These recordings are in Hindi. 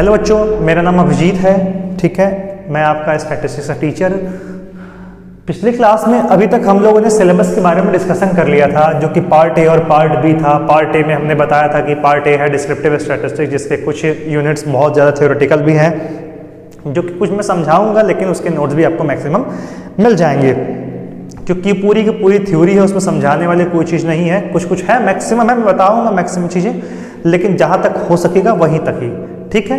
हेलो बच्चों, मेरा नाम अभिजीत है। ठीक है, मैं आपका स्टैटिस्टिक्स का टीचर। पिछली क्लास में अभी तक हम लोगों ने सिलेबस के बारे में डिस्कशन कर लिया था, जो कि पार्ट ए और पार्ट बी था। पार्ट ए में हमने बताया था कि पार्ट ए है डिस्क्रिप्टिव स्टैटिस्टिक्स, जिसके कुछ यूनिट्स बहुत ज़्यादा थ्योरेटिकल भी हैं, जो कि कुछ मैं समझाऊंगा, लेकिन उसके नोट्स भी आपको मैक्सिमम मिल जाएंगे, क्योंकि पूरी की पूरी थ्योरी है, उसमें समझाने वाली कोई चीज़ नहीं है। कुछ कुछ है, मैक्सिमम है, मैं बताऊंगा मैक्सिमम चीज़ें, लेकिन जहाँ तक हो सकेगा वहीं तक ही। ठीक है,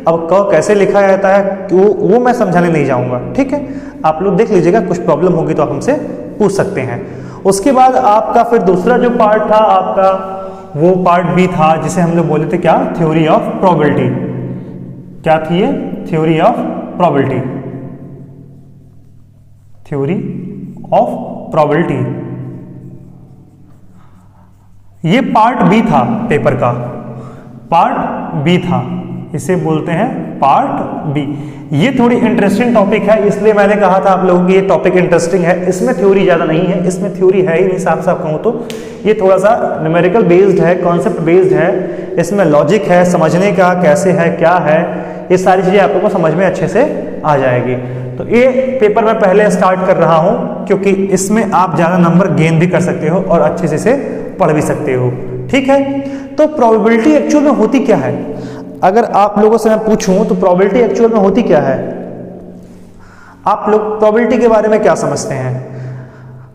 अब कैसे लिखा जाता है वो मैं समझाने नहीं जाऊंगा। ठीक है, आप लोग देख लीजिएगा, कुछ प्रॉब्लम होगी तो आप हमसे पूछ सकते हैं। उसके बाद आपका फिर दूसरा जो पार्ट था आपका, वो पार्ट बी था, जिसे हम लोग बोले थे क्या, थ्योरी ऑफ प्रोबेबिलिटी। क्या थी ये? Theory of probability. Theory of probability, ये पार्ट बी था पेपर का, पार्ट बी था, इसे बोलते हैं पार्ट बी। ये थोड़ी इंटरेस्टिंग टॉपिक है, इसलिए मैंने कहा था आप लोगों की ये टॉपिक इंटरेस्टिंग है। इसमें थ्योरी ज़्यादा नहीं है, इसमें थ्योरी है ही नहीं, साफ साफ कहूँ तो ये थोड़ा सा न्यूमेरिकल बेस्ड है, कॉन्सेप्ट बेस्ड है। इसमें लॉजिक है, समझने का कैसे है, क्या है, ये सारी चीज़ें आप लोगों को समझ में अच्छे से आ जाएगी। तो ये पेपर मैं पहले स्टार्ट कर रहा हूँ, क्योंकि इसमें आप ज़्यादा नंबर गेन भी कर सकते हो और अच्छे से इसे पढ़ भी सकते हो। ठीक है, तो प्रोबेबिलिटी एक्चुअल में होती क्या है? अगर आप लोगों से मैं पूछूं तो प्रोबेबिलिटी एक्चुअल में होती क्या है? आप लोग प्रोबेबिलिटी के बारे में क्या समझते हैं?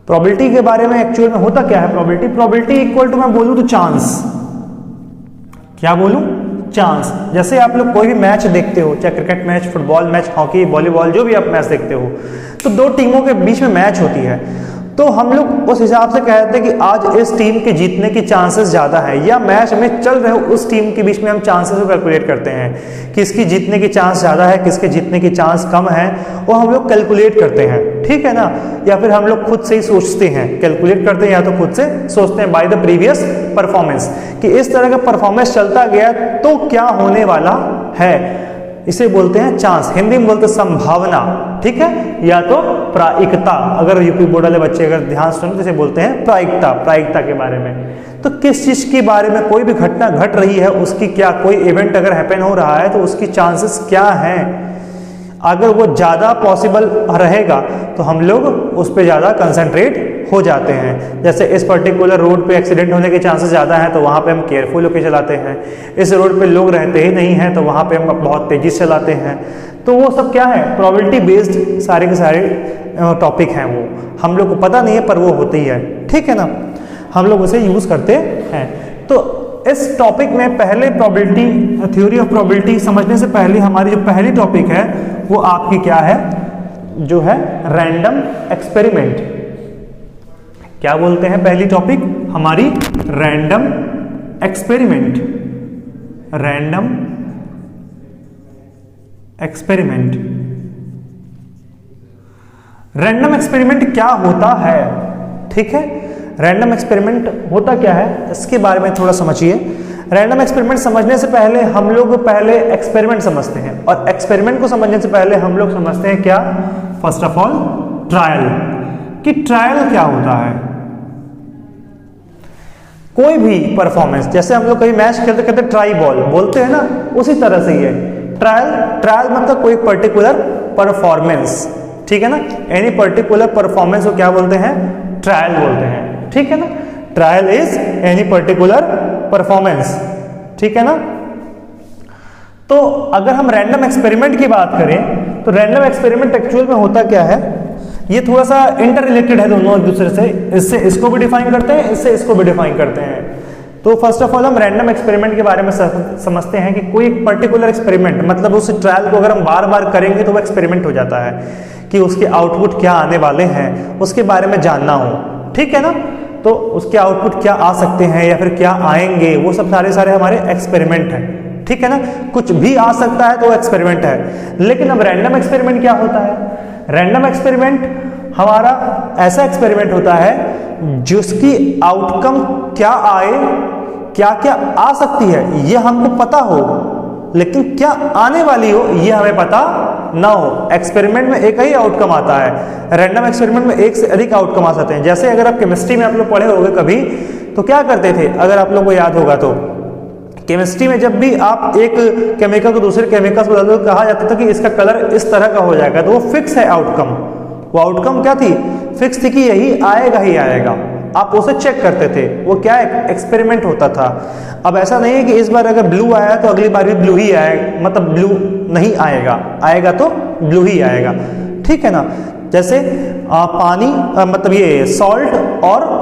प्रोबेबिलिटी के बारे में एक्चुअल में होता क्या है? प्रोबेबिलिटी इक्वल टू मैं बोलूं तो चांस। क्या बोलूं? चांस। जैसे आप लोग कोई भी मैच देखते हो, चाहे cricket match, football match, hockey, volleyball, जो भी आप मैच देखते हो, तो दो टीमों के बीच में मैच होती है, तो हम लोग उस हिसाब से कहते हैं कि आज इस टीम के जीतने की चांसेस ज़्यादा है, या मैच में चल रहे हो उस टीम के बीच में हम चांसेस को कैलकुलेट करते हैं, किसकी जीतने की चांस ज़्यादा है, किसके जीतने की चांस कम है, वो हम लोग कैलकुलेट करते हैं। ठीक है ना, या फिर हम लोग खुद से ही सोचते हैं, कैलकुलेट करते हैं या तो खुद से सोचते हैं बाय द प्रीवियस परफॉर्मेंस, कि इस तरह का परफॉर्मेंस चलता गया तो क्या होने वाला है, इसे बोलते हैं चांस। हिंदी में बोलते हैं संभावना। ठीक है, या तो प्रायिकता। अगर यूपी बोर्ड वाले बच्चे अगर ध्यान सुने तो इसे बोलते हैं प्रायिकता। प्रायिकता के बारे में तो किस चीज के बारे में, कोई भी घटना घट रही है, उसकी क्या, कोई इवेंट अगर हैपन हो रहा है तो उसकी चांसेस क्या हैं। अगर वो ज़्यादा पॉसिबल रहेगा तो हम लोग उस पर ज़्यादा कंसंट्रेट हो जाते हैं। जैसे इस पर्टिकुलर रोड पे एक्सीडेंट होने के चांसेस ज़्यादा हैं तो वहाँ पे हम केयरफुल होकर चलाते हैं। इस रोड पे लोग रहते ही नहीं हैं तो वहाँ पे हम बहुत तेज़ी से चलाते हैं। तो वो सब क्या है, प्रोबेबिलिटी बेस्ड सारे के सारे टॉपिक हैं। वो हम लोग को पता नहीं है पर वो होती है। ठीक है ना, हम लोग उसे यूज़ करते हैं। तो इस टॉपिक में पहले प्रोबेबिलिटी, थ्योरी ऑफ प्रोबेबिलिटी समझने से पहले हमारी जो पहली टॉपिक है वो आपकी क्या है, जो है रैंडम एक्सपेरिमेंट। क्या बोलते हैं पहली टॉपिक हमारी? Random experiment. Random experiment. Random experiment क्या होता है? ठीक है, रैंडम एक्सपेरिमेंट होता क्या है इसके बारे में थोड़ा समझिए। रैंडम एक्सपेरिमेंट समझने से पहले हम लोग पहले एक्सपेरिमेंट समझते हैं, और एक्सपेरिमेंट को समझने से पहले हम लोग समझते हैं क्या, फर्स्ट ऑफ ऑल ट्रायल। कि ट्रायल क्या होता है? कोई भी परफॉर्मेंस, जैसे हम लोग कभी मैच खेलते कहते ट्राई बॉल बोलते हैं ना, उसी तरह से ही है ट्रायल। ट्रायल मतलब कोई पर्टिकुलर परफॉर्मेंस। ठीक है ना, एनी पर्टिकुलर परफॉर्मेंस को क्या बोलते हैं? ट्रायल बोलते हैं। ठीक है ना, trial is any particular performance. ठीक है ना, तो अगर हम रैंडम एक्सपेरिमेंट की बात करें तो रैंडम एक्सपेरिमेंट एक्चुअल में होता क्या है, ये थोड़ा सा इंटर रिलेटेड है दोनों एक दूसरे से। इससे इसको भी डिफाइन करते हैं, इससे इसको भी डिफाइन करते हैं। तो फर्स्ट ऑफ ऑल हम रैंडम एक्सपेरिमेंट के बारे में समझते हैं कि कोई एक पर्टिकुलर एक्सपेरिमेंट, मतलब उस ट्रायल को अगर हम बार बार करेंगे तो वो एक्सपेरिमेंट हो जाता है, कि उसके आउटपुट क्या आने वाले हैं उसके बारे में जानना हो। ठीक है ना, तो उसके आउटपुट क्या आ सकते हैं या फिर क्या आएंगे, वो सब सारे हमारे एक्सपेरिमेंट हैं। ठीक है ना, कुछ भी आ सकता है तो एक्सपेरिमेंट है। लेकिन अब रैंडम एक्सपेरिमेंट क्या होता है? रैंडम एक्सपेरिमेंट हमारा ऐसा एक्सपेरिमेंट होता है जिसकी आउटकम क्या आए, क्या क्या आ सकती है ये हमको पता हो, लेकिन क्या आने वाली हो ये हमें पता ना हो। एक्सपेरिमेंट में एक ही आउटकम आता है, रैंडम एक्सपेरिमेंट में एक से अधिक आउटकम आ सकते हैं। जैसे अगर आप केमिस्ट्री में आप लोग पढ़े होंगे कभी, तो क्या करते थे, अगर आप लोग को याद होगा तो केमिस्ट्री में जब भी आप एक केमिकल को दूसरे केमिकल से बदलो, कहा जाता था कि इसका कलर इस तरह का हो जाएगा, तो वो फिक्स है आउटकम। वो आउटकम क्या थी? फिक्स थी कि यही आएगा ही आएगा। आप उसे चेक करते थे, वो क्या एक्सपेरिमेंट होता था। अब ऐसा नहीं है कि इस बार अगर ब्लू आया तो अगली बार भी ब्लू ही आएगा, मतलब ब्लू नहीं आएगा, आएगा तो ब्लू ही आएगा, ठीक है ना। जैसे पानी मतलब ये सॉल्ट और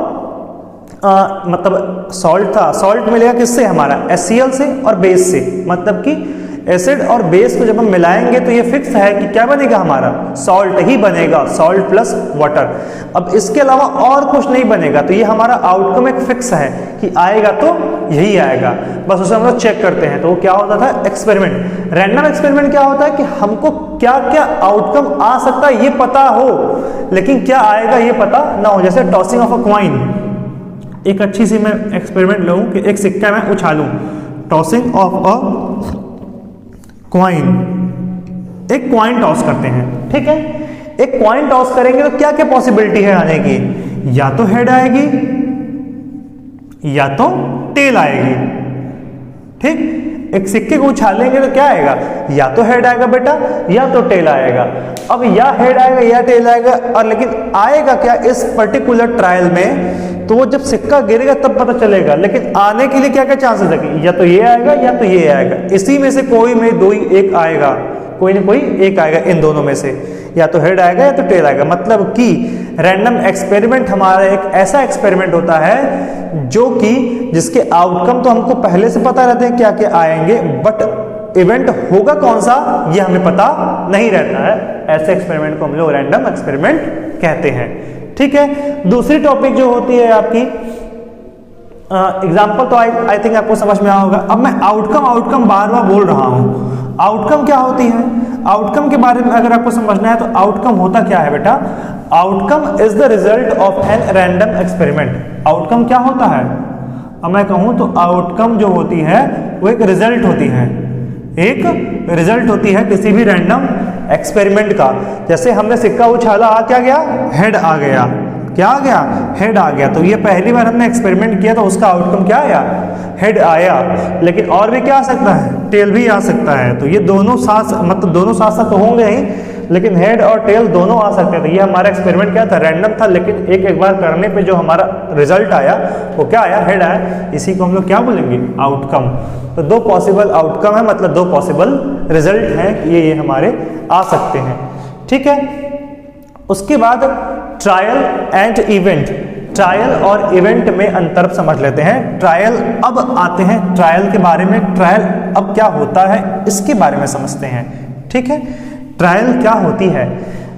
मतलब सॉल्ट था, सॉल्ट मिलेगा किससे? हमारा HCl से और बेस से, मतलब कि एसिड और बेस को जब हम मिलाएंगे तो ये फिक्स है कि क्या बनेगा? हमारा सॉल्ट ही बनेगा, सॉल्ट प्लस वाटर। अब इसके अलावा और कुछ नहीं बनेगा, तो ये हमारा आउटकम एक फिक्स है कि आएगा तो यही आएगा, बस उसे हम लोग चेक करते हैं। तो वो क्या होता था? एक्सपेरिमेंट। रैंडम एक्सपेरिमेंट क्या होता है कि हमको क्या क्या आउटकम आ सकता है ये पता हो, लेकिन क्या आएगा ये पता ना हो। जैसे टॉसिंग ऑफ अ क्वाइन, एक अच्छी सी मैं एक्सपेरिमेंट लूं कि एक सिक्का मैं उछालूं, टॉसिंग ऑफ अ क्वाइन, एक क्वाइन टॉस करते हैं, ठीक है। एक क्वाइन टॉस करेंगे तो क्या क्या पॉसिबिलिटी है आने की? या तो हेड आएगी या तो टेल आएगी, ठीक। एक सिक्के को उछालेंगे तो क्या आएगा? या तो हेड आएगा बेटा या तो टेल आएगा। अब या हेड आएगा या टेल आएगा, और लेकिन आएगा क्या इस पर्टिकुलर ट्रायल में? तो वो जब सिक्का गिरेगा तब पता चलेगा, लेकिन आने के लिए क्या क्या चांसेस है? या तो ये आएगा या तो ये आएगा, इसी में से कोई में दो ही एक आएगा, कोई ना कोई एक आएगा इन दोनों में से, या तो हेड आएगा या तो टेल आएगा। मतलब कि रैंडम एक्सपेरिमेंट हमारा एक ऐसा एक्सपेरिमेंट होता है जो कि जिसके आउटकम तो हमको पहले से पता रहते हैं क्या क्या आएंगे, बट इवेंट होगा कौन सा ये हमें पता नहीं रहता है। ऐसे एक्सपेरिमेंट को हम लोग रैंडम एक्सपेरिमेंट कहते हैं, ठीक है। दूसरी टॉपिक जो होती है आपकी एग्जाम्पल, तो आई थिंक आपको समझ में आया होगा। अब मैं आउटकम बार बार बोल रहा हूं। आउटकम क्या होती है? आउटकम के बारे में अगर आपको समझना है तो आउटकम होता क्या है बेटा? Outcome is the result of an random experiment. Outcome क्या होता है? अब मैं कहूं तो आउटकम जो होती है वो एक रिजल्ट होती है, एक रिजल्ट होती है किसी भी रैंडम एक्सपेरिमेंट का। जैसे हमने सिक्का उछाला, आ क्या गया? हेड आ गया। क्या आ गया? हेड आ गया। तो ये पहली बार हमने एक्सपेरिमेंट किया तो उसका आउटकम क्या आया? हेड आया। लेकिन और भी क्या आ सकता है? टेल भी आ सकता है। तो ये दोनों साथ, मतलब दोनों साथ साथ तो होंगे ही, लेकिन हेड और टेल दोनों आ सकते थे। ये हमारा एक्सपेरिमेंट क्या था? रैंडम था, लेकिन एक बार करने पे जो हमारा रिजल्ट आया वो क्या आया? हेड आया। इसी को हम लोग क्या बोलेंगे? आउटकम। तो दो पॉसिबल आउटकम है, मतलब दो पॉसिबल रिजल्ट हैं, ये हमारे आ सकते हैं, ठीक है। उसके बाद ट्रायल एंड इवेंट। ट्रायल और इवेंट में अंतर समझ लेते हैं। ट्रायल अब आते हैं, ट्रायल के बारे में, ट्रायल अब क्या होता है इसके बारे में समझते हैं, ठीक है। ट्रायल क्या होती है?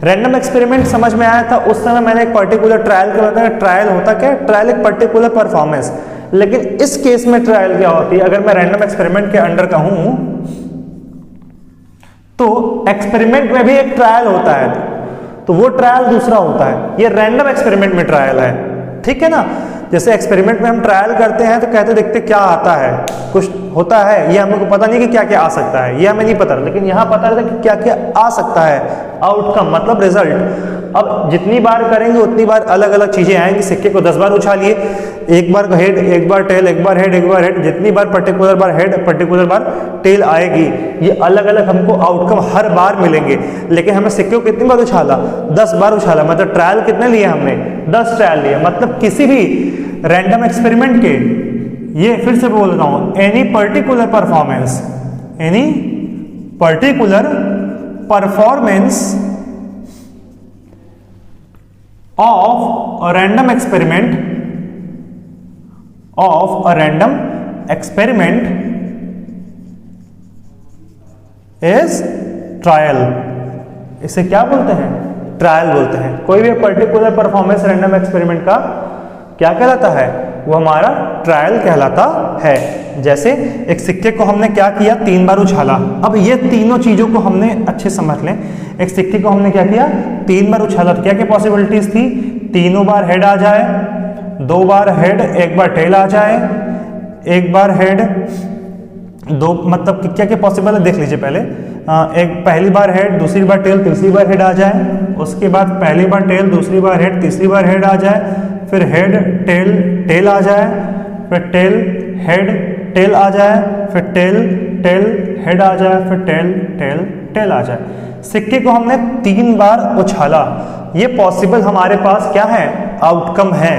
रैंडम एक्सपेरिमेंट समझ में आया था उस समय, मैंने एक पर्टिकुलर ट्रायल के बताया। ट्रायल होता क्या? ट्रायल एक पर्टिकुलर परफॉर्मेंस। लेकिन इस केस में ट्रायल क्या होती है? अगर मैं रैंडम एक्सपेरिमेंट के अंडर कहूं तो एक्सपेरिमेंट में भी एक ट्रायल होता है, तो वो ट्रायल दूसरा होता है। ये रैंडम एक्सपेरिमेंट में ट्रायल है, ठीक है ना। जैसे एक्सपेरिमेंट में हम ट्रायल करते हैं तो कहते देखते क्या आता है, कुछ होता है, ये हम लोग को पता नहीं कि क्या क्या आ सकता है, ये हमें नहीं पता, लेकिन यहाँ पता रहता है कि क्या क्या आ सकता है। आउटकम मतलब रिजल्ट। अब जितनी बार करेंगे उतनी बार अलग अलग चीजें आएंगी। सिक्के को 10 बार उछालिए, एक बार हेड, एक बार टेल, एक बार हेड, एक बार हेड, जितनी बार पर्टिकुलर बार हेड, पर्टिकुलर बार टेल आएगी, ये अलग अलग हमको आउटकम हर बार मिलेंगे। लेकिन हमें सिक्के को कितनी बार उछाला? 10 बार उछाला। मतलब ट्रायल कितने लिए हमने? 10 ट्रायल लिए। मतलब किसी भी रैंडम एक्सपेरिमेंट के, ये फिर से बोल रहा हूं, any particular performance, any particular performance of a random experiment is trial। इसे क्या बोलते हैं? ट्रायल बोलते हैं। कोई भी पर्टिकुलर परफॉर्मेंस रैंडम एक्सपेरिमेंट का क्या कहलाता है? वो हमारा ट्रायल कहलाता है। जैसे एक सिक्के को हमने क्या किया? 3 बार उछाला। अब ये तीनों चीजों को हमने अच्छे समझ लें। एक सिक्के को हमने क्या किया? 3 बार उछाला। तो क्या क्या पॉसिबिलिटीज थी? तीनों बार हेड आ जाए, 2 बार हेड, 1 बार टेल आ जाए, 1 बार हेड, 2, मतलब क्या क्या पॉसिबल है देख लीजिए पहले। एक पहली बार हेड, दूसरी बार टेल, तीसरी बार हेड आ जाए। उसके बाद पहली बार टेल, दूसरी बार हेड, तीसरी बार हेड आ जाए। फिर हेड टेल टेल आ जाए, फिर टेल हेड टेल आ जाए, फिर टेल टेल, हेड आ जाए, फिर टेल टेल टेल आ जाए। सिक्के को हमने 3 बार उछाला, ये पॉसिबल हमारे पास क्या है, आउटकम है,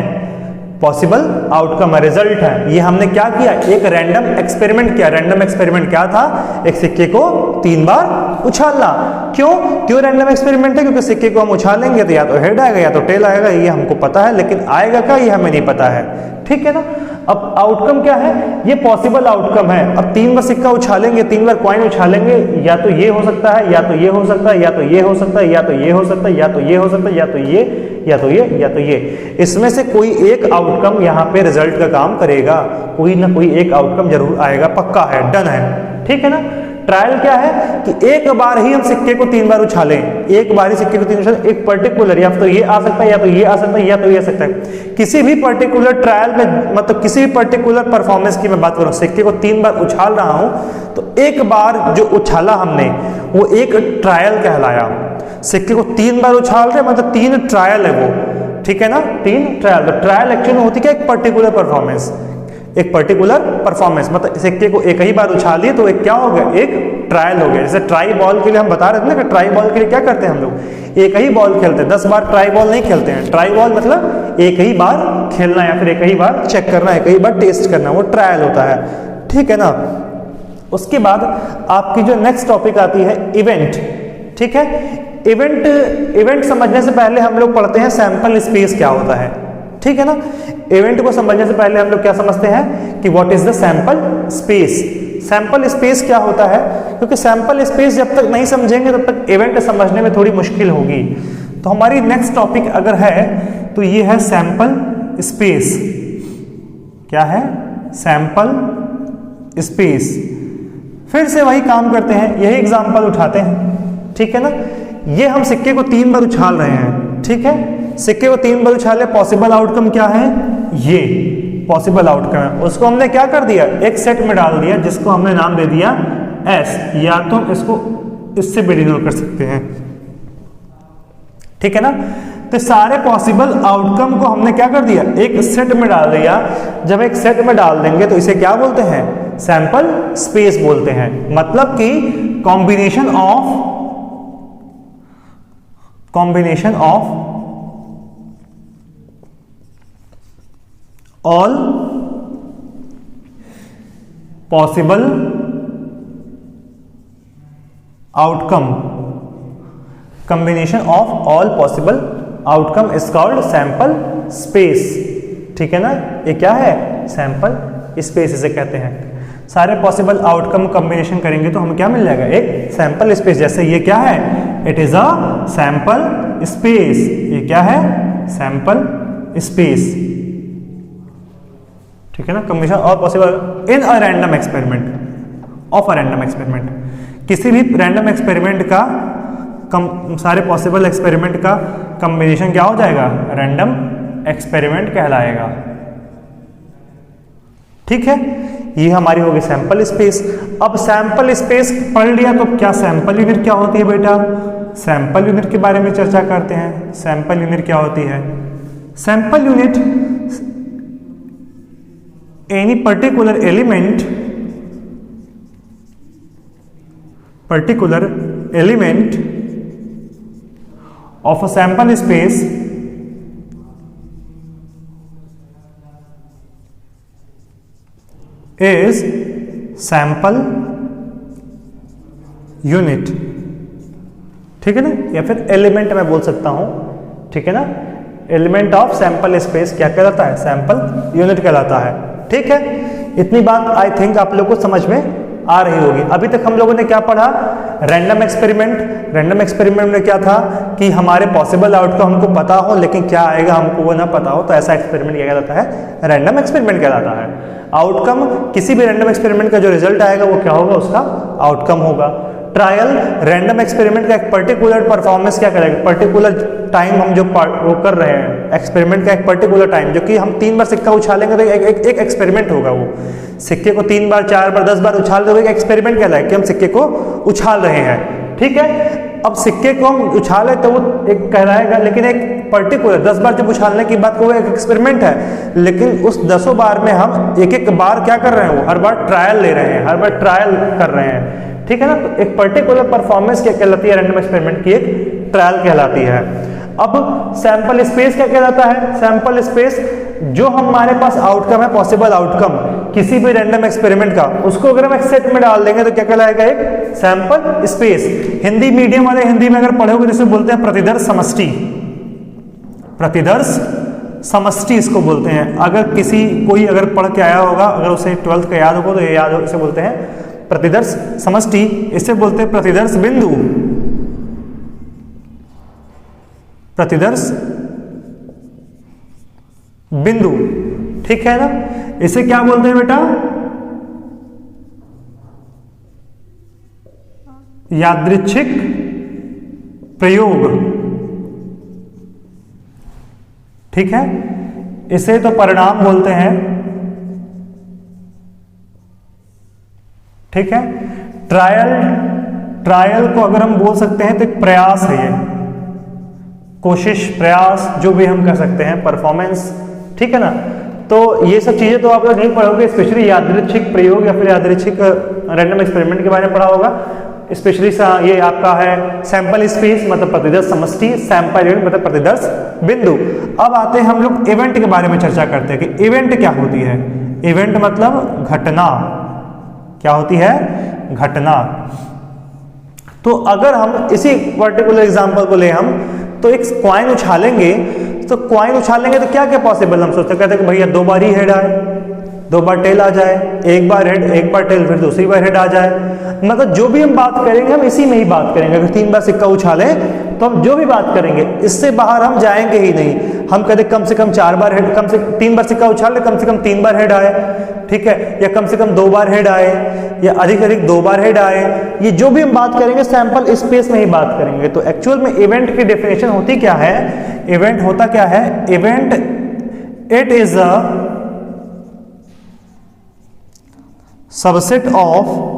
पॉसिबल आउटकम है, रिजल्ट है। ये हमने क्या किया, एक रैंडम एक्सपेरिमेंट किया। रैंडम एक्सपेरिमेंट क्या था, एक सिक्के को 3 बार उछालना। क्यों रैंडम एक्सपेरिमेंट है, क्योंकि सिक्के को हम उछालेंगे तो या तो हेड आएगा या तो टेल आएगा, ये हमको पता है, लेकिन आएगा क्या ये हमें नहीं पता है, ठीक है ना। अब आउटकम क्या है, ये पॉसिबल आउटकम है। अब 3 बार सिक्का उछालेंगे, 3 बार कॉइन उछालेंगे, या तो ये हो सकता है, या तो ये हो सकता है, या तो ये हो सकता है, या तो ये हो सकता है, या तो ये हो सकता है, या तो ये, या तो ये, या तो ये। इसमें से कोई एक आउटकम यहाँ पे रिजल्ट का काम करेगा, कोई ना कोई एक आउटकम जरूर आएगा, पक्का है, डन है, ठीक है ना। ट्रायल क्या है कि एक बार ही हम सिक्के को 3 बार उछालें, एक बार ही सिक्के को 3 उछालें, एक पर्टिकुलर, या तो ये आ सकता है, या तो ये आ सकता है, या तो ये आ सकता है। किसी भी पर्टिकुलर ट्रायल में, मतलब किसी भी पर्टिकुलर परफॉर्मेंस की मैं बात करूं, सिक्के को 3 बार उछाल रहा हूं, तो एक बार जो उछाला हमने वो एक ट्रायल कहलाया। सिक्के को 3 बार उछाल रहे, मतलब 3 ट्रायल है वो, ठीक है ना, 3 ट्रायल। तो ट्रायल एक्चुअली होती क्या, एक पर्टिकुलर परफॉर्मेंस, एक पर्टिकुलर परफॉर्मेंस, मतलब सिक्के को एक ही बार उछालिए तो एक क्या हो गया, एक ट्रायल हो गया। जैसे ट्राई बॉल के लिए हम बता रहे थे ना कि ट्राई बॉल के लिए क्या करते हैं हम लोग, एक ही बॉल खेलते हैं, 10 बार ट्राई बॉल नहीं खेलते हैं। ट्राई बॉल मतलब एक ही बार खेलना या फिर एक ही बार चेक करना, एक ही बार टेस्ट करना, वो ट्रायल होता है, ठीक है ना। उसके बाद आपकी जो नेक्स्ट टॉपिक आती है इवेंट, ठीक है। इवेंट समझने से पहले हम लोग पढ़ते हैं सैंपल स्पेस क्या होता है, ठीक है ना। इवेंट को समझने से पहले हम लोग क्या समझते हैं कि what is the sample space. Sample space क्या होता है, क्योंकि सैंपल स्पेस जब तक नहीं समझेंगे तब तक इवेंट समझने में थोड़ी मुश्किल होगी। तो हमारी नेक्स्ट टॉपिक अगर है तो ये है सैंपल स्पेस। क्या है, सैंपल स्पेस। फिर से वही काम करते हैं, यही एग्जांपल उठाते हैं, ठीक है ना। ये हम सिक्के को 3 बार उछाल रहे हैं, ठीक है, सिक्के को 3 बार उछाले, पॉसिबल आउटकम क्या है, ये पॉसिबल आउटकम है। उसको हमने क्या कर दिया, एक सेट में डाल दिया, जिसको हमने नाम दे दिया एस, या तो इसको इससे भी डिनोट कर सकते हैं, ठीक है ना। तो सारे पॉसिबल आउटकम को हमने क्या कर दिया, एक सेट में डाल दिया। जब एक सेट में डाल देंगे तो इसे क्या बोलते हैं, सैंपल स्पेस बोलते हैं। मतलब कि combination of all possible outcome, combination of all possible outcome is called sample space, ठीक है ना। ये क्या है, सैंपल स्पेस इसे कहते हैं। सारे पॉसिबल आउटकम कॉम्बिनेशन करेंगे तो हमें क्या मिल जाएगा, एक सैंपल स्पेस। जैसे ये क्या है, it is a sample space, ये क्या है, सैंपल स्पेस, ठीक है ना। Combination of possible in a random experiment, of a random experiment, किसी भी रैंडम एक्सपेरिमेंट का सारे पॉसिबल एक्सपेरिमेंट का कॉम्बिनेशन क्या हो जाएगा, रैंडम एक्सपेरिमेंट कहलाएगा, ठीक है। ये हमारी होगी सैंपल स्पेस। अब सैंपल स्पेस पढ़ लिया तो क्या सैंपल यूनिट क्या होती है बेटा, सैंपल यूनिट के बारे में चर्चा करते हैं। सैंपल यूनिट क्या होती है, sample unit any particular element of a sample space is sample unit, ठीक है ना, या फिर एलिमेंट मैं बोल सकता हूं, ठीक है ना। एलिमेंट ऑफ सैंपल स्पेस क्या कहलाता है, सैंपल यूनिट कहलाता है, ठीक है। इतनी बात आई थिंक आप लोगों को समझ में आ रही होगी। अभी तक हम लोगों ने क्या पढ़ा, रैंडम एक्सपेरिमेंट। रैंडम एक्सपेरिमेंट में क्या था कि हमारे पॉसिबल आउटकम हमको पता हो लेकिन क्या आएगा हमको वो ना पता हो, तो ऐसा एक्सपेरिमेंट क्या कहलाता है, रैंडम एक्सपेरिमेंट कहलाता है। आउटकम, किसी भी रैंडम एक्सपेरिमेंट का जो रिजल्ट आएगा वो क्या होगा, उसका आउटकम होगा। ट्रायल, रैंडम एक्सपेरिमेंट का एक पर्टिकुलर परफॉर्मेंस क्या करेगा, पर्टिकुलर टाइम हम जो वो कर रहे हैं एक्सपेरिमेंट का, एक पर्टिकुलर टाइम, जो कि हम 3 बार सिक्का उछालेंगे तो एक एक्सपेरिमेंट होगा। वो सिक्के को 3 बार 4 बार 10 बार उछाल दोगे, एक एक्सपेरिमेंट कहलाएगा कि हम सिक्के को उछाल रहे हैं, ठीक है। अब सिक्के को हम उछाले तो वो एक कहलाएगा, लेकिन एक पर्टिकुलर 10 बार जब उछालने की बात को, एक एक्सपेरिमेंट है, लेकिन उस 10 बार में हम एक एक बार क्या कर रहे हैं, वो हर बार ट्रायल ले रहे हैं, हर बार ट्रायल कर रहे हैं, ठीक है ना। तो एक पर्टिकुलर परफॉर्मेंस क्या कहलाती है, रैंडम एक्सपेरिमेंट की एक ट्रायल कहलाती है। अब सैंपल स्पेस क्या कहलाता है, सैंपल स्पेस जो हमारे पास आउटकम है, पॉसिबल आउटकम किसी भी रैंडम एक्सपेरिमेंट का, उसको अगर हम एक सेट में डाल देंगे तो क्या कहलाएगा, एक सैंपल स्पेस। हिंदी मीडियम वाले हिंदी में अगर पढ़ोगे जिसे बोलते हैं प्रतिदर्श समष्टि, प्रतिदर्श समष्टि इसको बोलते हैं। अगर किसी कोई अगर पढ़ के आया होगा, अगर उसे 12th का याद होगा तो ये याद हो, इसे बोलते हैं प्रतिदर्श समष्टि, इसे बोलते हैं प्रतिदर्श बिंदु, प्रतिदर्श बिंदु, ठीक है ना। इसे क्या बोलते हैं बेटा, यादृच्छिक प्रयोग, ठीक है। इसे तो परिणाम बोलते हैं, ठीक है। ट्रायल, ट्रायल को अगर हम बोल सकते हैं तो एक प्रयास है, ये कोशिश, प्रयास, जो भी हम कह सकते हैं, परफॉर्मेंस, ठीक है ना। तो ये सब चीजें तो आप लोग नहीं पढ़ोगे, स्पेशली यादृच्छिक प्रयोग या फिर यादृच्छिक रैंडम एक्सपेरिमेंट के बारे में पढ़ा होगा। स्पेशली ये आपका है सैंपल स्पेस मतलब प्रतिदर्श समष्टि, सैंपल यूनिट मतलब प्रतिदर्श बिंदु। अब आते हैं हम लोग इवेंट के बारे में चर्चा करते हैं कि इवेंट क्या होती है। इवेंट मतलब घटना, क्या होती है, घटना। तो अगर हम इसी पर्टिकुलर एग्जांपल को ले हम, तो एक कॉइन उछालेंगे, तो कॉइन उछालेंगे तो क्या क्या पॉसिबल, हम सोचते कहते हैं कि भैया 2 बार ही हेड आए, 2 बार टेल आ जाए, 1 बार हेड, 1 बार टेल, फिर दूसरी बार हेड आ जाए। मतलब जो भी हम बात करेंगे हम इसी में ही बात करेंगे। अगर 3 बार सिक्का उछालें तो हम जो भी बात करेंगे इससे बाहर हम जाएंगे ही नहीं। हम कहते कम से कम 4 बार हेड, कम से 3 बार सिक्का उछाले, कम से कम 3 बार हेड आए, ठीक है, या कम से कम 2 बार हेड आए, या अधिक अधिक 2 बार हेड आए। ये जो भी हम बात करेंगे सैंपल स्पेस में ही बात करेंगे। तो एक्चुअल में इवेंट की डेफिनेशन होती क्या है, इवेंट होता क्या है, event it is a subset of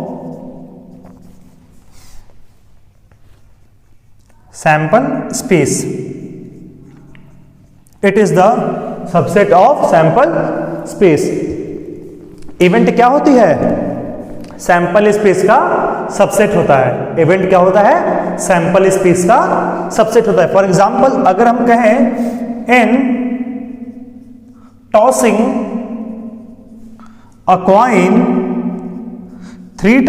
sample space, it is the subset of sample space. Event क्या होती है, सैंपल स्पेस का सबसेट होता है। इवेंट क्या होता है, सैंपल स्पेस का सबसेट होता है। फॉर एग्जाम्पल अगर हम कहें इन टॉसिंग अ कॉइन 3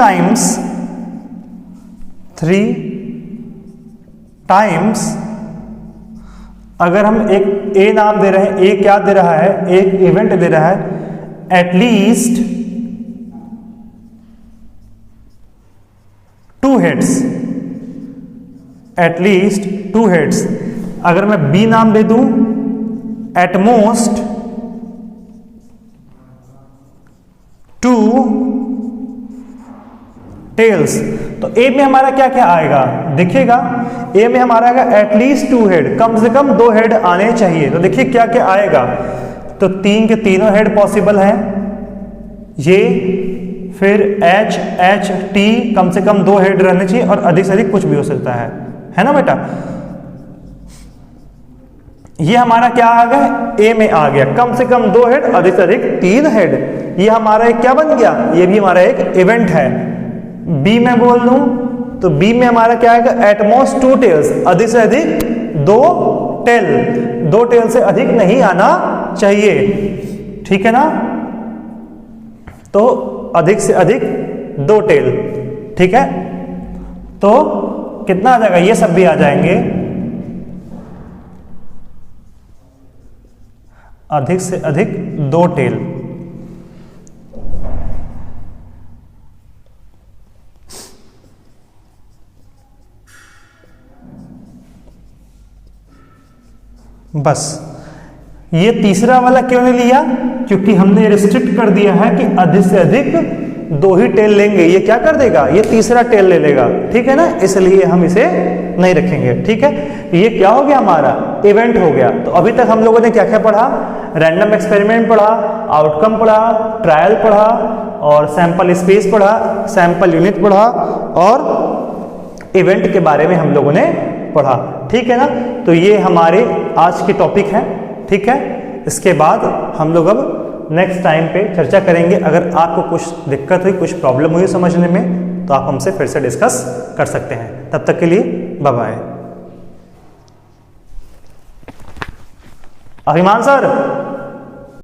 टाइम्स, अगर हम एक ए नाम दे रहे हैं, ए क्या दे रहा है, एक इवेंट दे रहा है, एटलीस्ट 2 हेड्स, एटलीस्ट 2 हेड्स। अगर मैं बी नाम दे दूं, एटमोस्ट 2 टेल्स। तो ए में हमारा क्या क्या आएगा, देखिएगा, ए में हमारा आएगा एटलीस्ट 2 हेड, कम से कम 2 हेड आने चाहिए। तो देखिए क्या क्या आएगा, तो 3 के तीनों हेड पॉसिबल हैं, ये, फिर एच एच टी, कम से कम 2 हेड रहने चाहिए, और अधिक से अधिक कुछ भी हो सकता है ना बेटा। ये हमारा क्या आ गया, ए में आ गया, कम से कम 2 हेड, अधिक से अधिक 3 हेड। ये हमारा एक क्या बन गया, ये भी हमारा एक इवेंट है। बी में बोल दूं तो बी में हमारा क्या आएगा, एटमोस्ट 2 टेल्स, अधिक से अधिक 2 टेल, 2 टेल से अधिक नहीं आना चाहिए, ठीक है ना। तो अधिक से अधिक 2 टेल, ठीक है। तो कितना आ जाएगा, ये सब भी आ जाएंगे, अधिक से अधिक 2 टेल। बस ये तीसरा वाला क्यों नहीं लिया, क्योंकि हमने रिस्ट्रिक्ट कर दिया है कि अधिक से अधिक 2 ही टेल लेंगे। ये क्या कर देगा, ये तीसरा टेल ले लेगा, ठीक है ना, इसलिए हम इसे नहीं रखेंगे, ठीक है। ये क्या हो गया, हमारा इवेंट हो गया। तो अभी तक हम लोगों ने क्या क्या पढ़ा, रैंडम एक्सपेरिमेंट पढ़ा, आउटकम पढ़ा, ट्रायल पढ़ा, और सैंपल स्पेस पढ़ा, सैंपल यूनिट पढ़ा, और इवेंट के बारे में हम लोगों ने पढ़ा। ठीक है ना, तो ये हमारे आज के टॉपिक हैं। ठीक है, इसके बाद हम लोग अब नेक्स्ट टाइम पे चर्चा करेंगे। अगर आपको कुछ दिक्कत हुई, कुछ प्रॉब्लम हुई समझने में, तो आप हमसे फिर से डिस्कस कर सकते हैं। तब तक के लिए बाय बाय। अभिमान सर।